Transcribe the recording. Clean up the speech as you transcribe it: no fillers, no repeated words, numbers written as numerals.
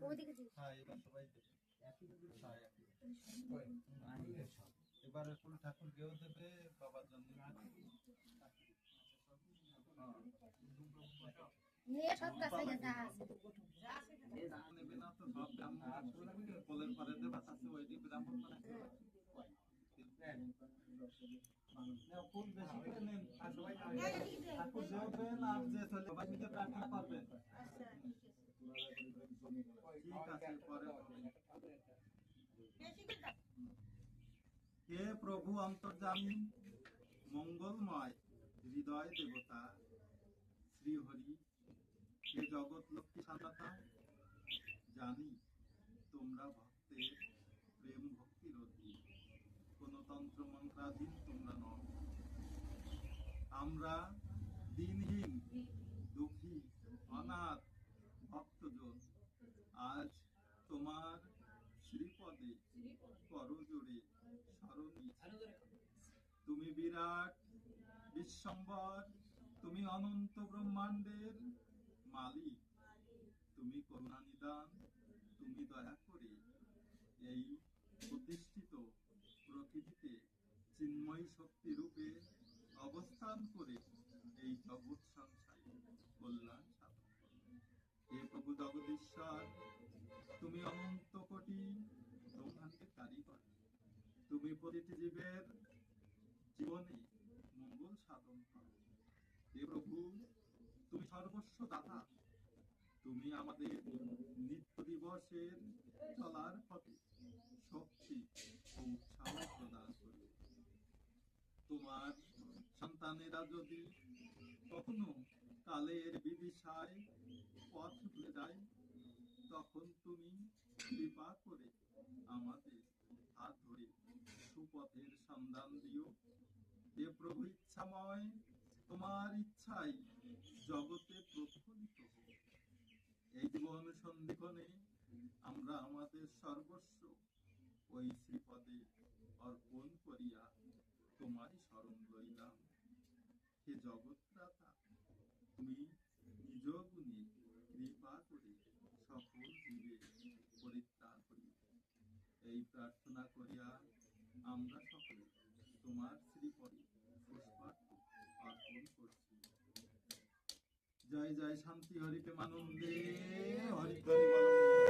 হ্যাঁ এবার সবাই দেবে। এবারে ফুল ঠাকুর কেউ দেবে বাবার জন্য নেবে না তো সব কোলের পরে দেবা আছে ওইটি ব্রাহ্মণ ফুল বেশি করে নেন ঠাকুর দেবেন আর যে চলে সবাই মিলে প্রার্থনা করবেন। ঠিক আছে পরে হে প্রভু অন্তর্যামী মঙ্গলময় হৃদয় দেবতা শ্রীহরি হে জগৎ লক্ষ্মী সান্তাতা জানি তোমরা ভক্তের প্রেম ভক্তির অধীন কোন তন্ত্র মন্ত্রাধীন তোমরা নও। আমরা দিনহীন দুঃখী অনাথ ভক্তজন আজ তোমার শ্রীপদে করজোড়ে শরণী। তুমি বিরাট বিশ্বম্বর, তুমি অনন্ত ব্রহ্মাণ্ডের মালিক, তুমি করুণা নিদান, তুমি দয়া করে এই প্রতিষ্ঠিত প্রকৃতিতে চিন্ময় শক্তি রূপে অবস্থান করে এই জগৎ সংসারে কল্যাণ সাধন করো। হে প্রভু জগদীশ্বর, তুমি অনন্ত কোটি ব্রহ্মাণ্ডের কারিগর, তুমি প্রতিটি জীবের জীবনে মঙ্গল সাধন করো। হে প্রভু, তুমি সর্বস্ব দাতা, তুমি আমাদের নিত্য দিবসের চলার পথে শক্তি ও উৎসাহ প্রদান করো। তোমার সন্তানেরা যদি কখনো কালের বিদিশায় পথ ভুলে যায়, তখন তুমি কৃপা করে আমাদের হাত ধরে সুপথের সন্ধান দিও। যে প্রভু ইচ্ছাময়, তোমার ইচ্ছাই জগতে প্রতিফলিত হোক। এই জীবন সন্ধিক্ষণে আমরা আমাদের সর্বস্ব ওই শ্রীপদে অর্পণ করিয়া তোমারই শরণ লইলাম। হে জগৎত্রাতা, তুমি নিজ গুণে কৃপা করে সকল জীবে পরিত্রাণ করিও। এই প্রার্থনা করিয়া আমরা সকলে তোমার শ্রীপদে পুষ্পার্ঘ্য অর্পণ করছি। জয় জয় শান্তি হরি প্রেমানন্দে হরি হরি বল।